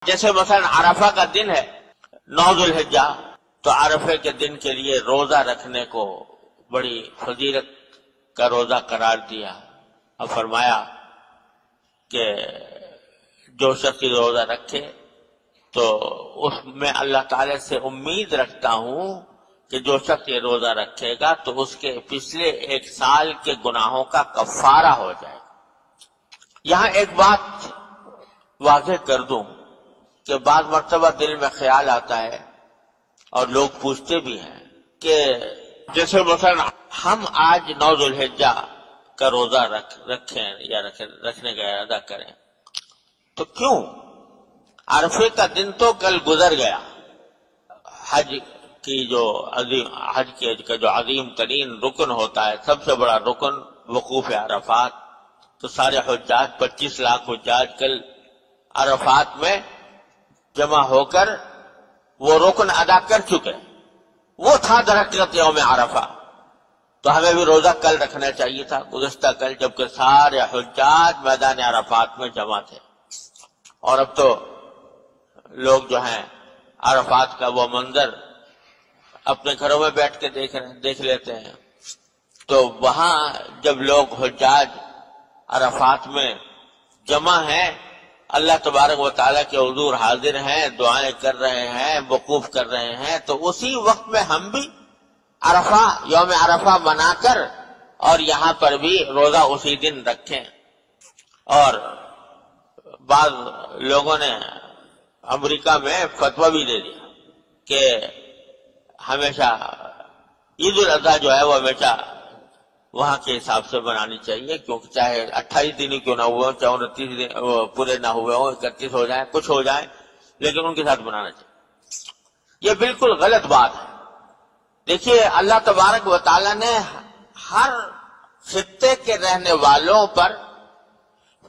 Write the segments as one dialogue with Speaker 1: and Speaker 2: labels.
Speaker 1: جیسے مثلا عرفہ کا دن ہے 9 ذو الحجہ، تو عرفے کے دن کے لیے روزہ رکھنے کو بڑی فضیلت کا روزہ قرار دیا اور فرمایا کہ جو شخص روزہ رکھے تو اس میں اللہ تعالی سے امید رکھتا ہوں کہ جو شخص یہ روزہ رکھے گا تو اس کے پچھلے 1 سال کے گناہوں کا کفارہ ہو جائے گا۔ یہاں ایک بات واضح کر دوں کہ بعض مرتبہ دل میں خیال آتا ہے اور لوگ پوچھتے بھی ہیں کہ جیسے مثلا ہم آج 9 ذو الحجہ کا روزہ رکھیں یا رکھنے کا ارادہ کریں تو کیوں؟ عرفے کا دن تو کل گزر گیا، حج کا جو عظیم ترین رکن ہوتا ہے، سب سے بڑا رکن وقوف عرفات، تو سارے حجاج 25 لاکھ حجاج کل عرفات میں جمع ہو کر وہ رکن ادا کر چکے، وہ تھا درحقیقت یوم عرفہ۔ تو ہمیں بھی روزہ کل رکھنا چاہیے تھا، گزشتہ کل، جبکہ سارے حجاج میدان عرفات میں جمع تھے۔ اور اب تو لوگ جو ہیں عرفات کا وہ منظر اپنے گھروں میں بیٹھ کے دیکھ لیتے ہیں، تو وہاں جب لوگ حجاج عرفات میں جمع ہیں، اللہ تبارک و تعالیٰ کے حضور حاضر ہیں، دعائیں کر رہے ہیں، وقوف کر رہے ہیں، تو اسی وقت میں ہم بھی عرفہ، یوم عرفہ منا کر اور یہاں پر بھی روزہ اسی دن رکھیں۔ اور بعض لوگوں نے امریکہ میں فتویٰ بھی دے دیا کہ ہمیشہ عید الاضحیٰ جو ہے وہ ہمیشہ وہاں کے حساب سے بنانی چاہیے، کیونکہ چاہے 28 دن ہی کیوں نہ ہوئے ہوں، چاہے 29 دن پورے نہ ہوئے ہوں، 31 ہو جائیں، کچھ ہو جائیں، لیکن ان کے ساتھ بنانا چاہیے۔ یہ بالکل غلط بات ہے۔ دیکھیے اللہ تبارک و تعالیٰ نے ہر خطے کے رہنے والوں پر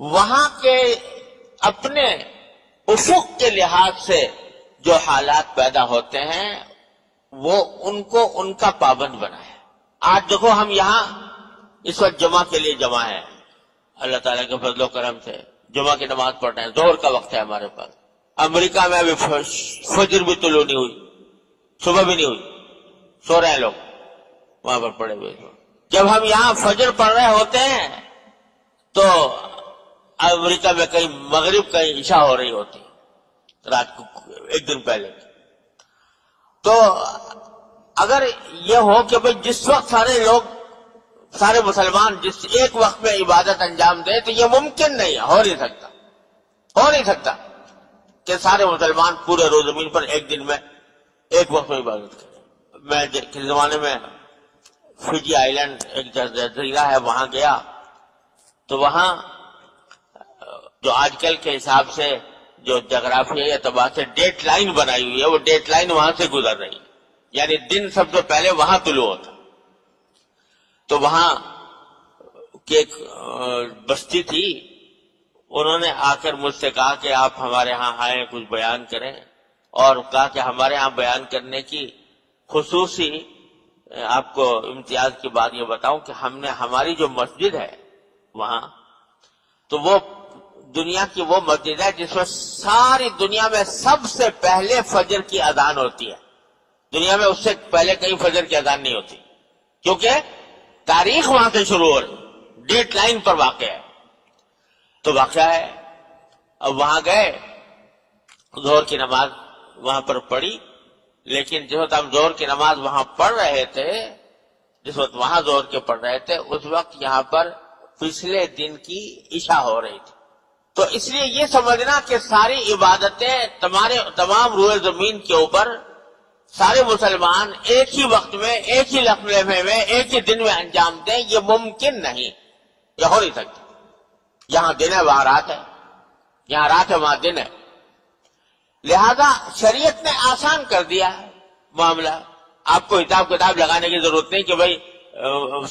Speaker 1: وہاں کے اپنے افق کے لحاظ سے جو حالات پیدا ہوتے ہیں وہ ان کو ان کا پابند بنائے۔ آج دیکھو ہم یہاں اس وقت جمعہ کے لیے جمع ہیں، اللہ تعالیٰ کے فضل و کرم سے جمعہ کی نماز پڑھ رہے ہیں، ظہر کا وقت ہے ہمارے پاس۔ امریکہ میں ابھی فجر بھی طلوع نہیں ہوئی، صبح بھی نہیں ہوئی، سو رہے ہیں لوگ وہاں پر پڑے ہوئے۔ جب ہم یہاں فجر پڑھ رہے ہوتے ہیں تو امریکہ میں کہیں مغرب کہیں عشاء ہو رہی ہوتی رات کو، ایک دن پہلے۔ تو اگر یہ ہو کہ بھئی جس وقت سارے مسلمان جس ایک وقت میں عبادت انجام دیں، تو یہ ممکن نہیں ہے، ہو نہیں سکتا کہ سارے مسلمان پورے روز زمین پر ایک دن میں ایک وقت میں عبادت کریں۔ میں کس زمانے میں فجی آئی لینڈ ایک جزیرہ ہے، وہاں گیا تو وہاں جو آج کل کے حساب سے جو جغرافیائی اعتبار سے ڈیٹ لائن بنائی ہوئی ہے، وہ ڈیٹ لائن وہاں سے گزر رہی ہے، یعنی دن سب سے پہلے وہاں طلوع ہوتا۔ تو وہاں کی ایک بستی تھی، انہوں نے آ کر مجھ سے کہا کہ آپ ہمارے ہاں آئیں، کچھ بیان کریں، اور کہا کہ ہمارے ہاں بیان کرنے کی خصوصی آپ کو امتیاز کی بات یہ بتاؤں کہ ہم نے ہماری جو مسجد ہے وہاں، تو وہ دنیا کی وہ مسجد ہے جس میں ساری دنیا میں سب سے پہلے فجر کی اذان ہوتی ہے۔ دنیا میں اس سے پہلے کہیں فجر کی اذان نہیں ہوتی، کیونکہ تاریخ وہاں سے شروع ہو رہی، ڈیٹ لائن پر واقع ہے۔ تو واقعہ ہے، اب وہاں گئے، ظہر کی نماز وہاں پر پڑھی، لیکن جس وقت ہم ظہر کی نماز وہاں پڑھ رہے تھے، جس وقت وہاں ظہر کے پڑھ رہے تھے، اس وقت یہاں پر پچھلے دن کی عشاء ہو رہی تھی۔ تو اس لیے یہ سمجھنا کہ ساری عبادتیں تمام روئے زمین کے اوپر سارے مسلمان ایک ہی وقت میں، ایک ہی لمحے میں، ایک ہی دن میں انجام دیں، یہ ممکن نہیں، یہ ہو نہیں سکتا۔ یہاں دن ہے وہاں رات ہے، یہاں رات ہے وہاں دن ہے، لہذا شریعت نے آسان کر دیا ہے معاملہ۔ آپ کو حساب کتاب لگانے کی ضرورت نہیں کہ بھئی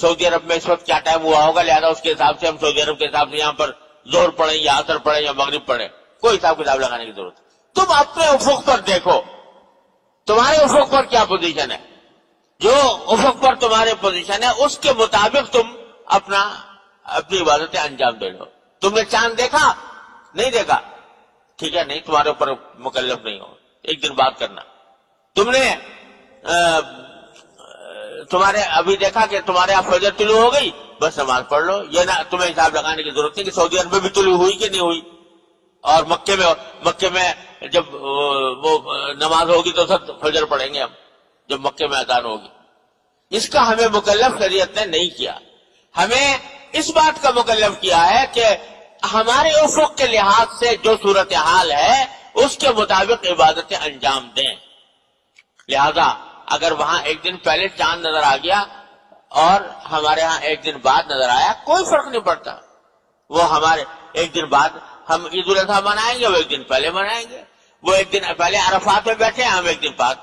Speaker 1: سعودی عرب میں اس وقت کیا ٹائم ہوا ہوگا، لہذا اس کے حساب سے ہم سعودی عرب کے حساب سے یہاں پر ظہر پڑھیں یا عصر پڑھیں یا مغرب پڑھیں، کوئی حساب کتاب لگانے کی ضرورت نہیں۔ تم اپنے افق پر دیکھو، تمہارے افق پر کیا پوزیشن ہے، جو افق پر تمہارے پوزیشن ہے اس کے مطابق تم اپنی عبادتیں انجام دے لو۔ تم نے چاند دیکھا؟ نہیں دیکھا، ٹھیک ہے، نہیں تمہارے اوپر مکلف نہیں ہو، ایک دن بعد کرنا. تم نے تمہارے ابھی دیکھا کہ تمہارے یہاں فجر طلوع ہو گئی، بس نماز پڑھ لو. یہ نہ تمہیں حساب لگانے کی ضرورت نہیں کہ سعودی عرب میں بھی طلوع ہوئی کہ نہیں ہوئی، اور مکے میں جب وہ نماز ہوگی تو سب فجر پڑھیں گے ہم جب مکے میں اذان ہوگی. اس کا ہمیں مکلف شریعت نے نہیں کیا. ہمیں اس بات کا مکلف کیا ہے کہ ہمارے افق کے لحاظ سے جو صورتحال ہے اس کے مطابق عبادتیں انجام دیں. لہذا اگر وہاں ایک دن پہلے چاند نظر آ گیا اور ہمارے ہاں ایک دن بعد نظر آیا، کوئی فرق نہیں پڑتا. وہ ہمارے ایک دن بعد ہم عید الاضحیٰ منائیں گے، وہ ایک دن پہلے منائیں گے. وہ ایک دن پہلے عرفات میں بیٹھے ہیں، ہم ایک دن بعد.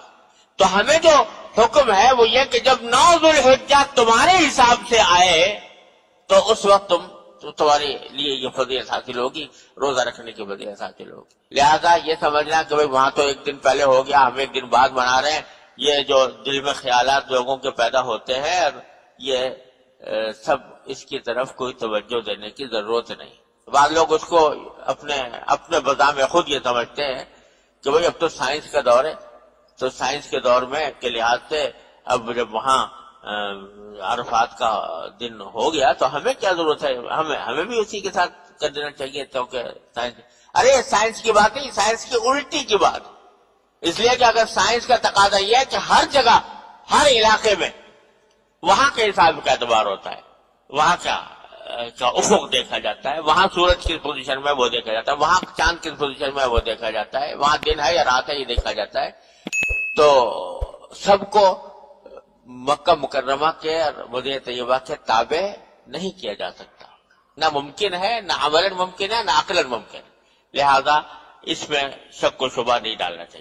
Speaker 1: تو ہمیں جو حکم ہے وہ یہ کہ جب 9 ذوالحجہ تمہارے حساب سے آئے تو اس وقت تمہارے لیے یہ فضیلت حاصل ہوگی، روزہ رکھنے کی فضیلت حاصل ہوگی. لہذا یہ سمجھنا کہ وہاں تو ایک دن پہلے ہو گیا، ہم ایک دن بعد منا رہے ہیں، یہ جو دل میں خیالات لوگوں کے پیدا ہوتے ہیں، یہ سب اس کی طرف کوئی توجہ دینے کی ضرورت نہیں. بعض لوگ اس کو اپنے بذا میں خود یہ سمجھتے ہیں کہ بھئی اب تو سائنس کا دور ہے، تو سائنس کے دور میں کے لحاظ سے اب جب وہاں عرفات کا دن ہو گیا تو ہمیں کیا ضرورت ہے، ہمیں بھی اسی کے ساتھ کر دینا چاہیے. تو کہ ارے سائنس کی بات نہیں، سائنس کی الٹی کی بات. اس لیے کہ اگر سائنس کا تقاضا یہ ہے کہ ہر جگہ ہر علاقے میں وہاں کے حساب کا اعتبار ہوتا ہے، وہاں کا افق دیکھا جاتا ہے، وہاں سورج کس پوزیشن میں وہ دیکھا جاتا ہے، وہاں چاند کس پوزیشن میں وہ دیکھا جاتا ہے، وہاں دن ہے یا رات ہے یہ دیکھا جاتا ہے. تو سب کو مکہ مکرمہ کے اور مدینہ طیبہ کے تابع نہیں کیا جا سکتا، نہ ممکن ہے، نہ عملاً ممکن ہے، نہ عقلاً ممکن ہے. لہذا اس میں شک و شبہ نہیں ڈالنا چاہیے.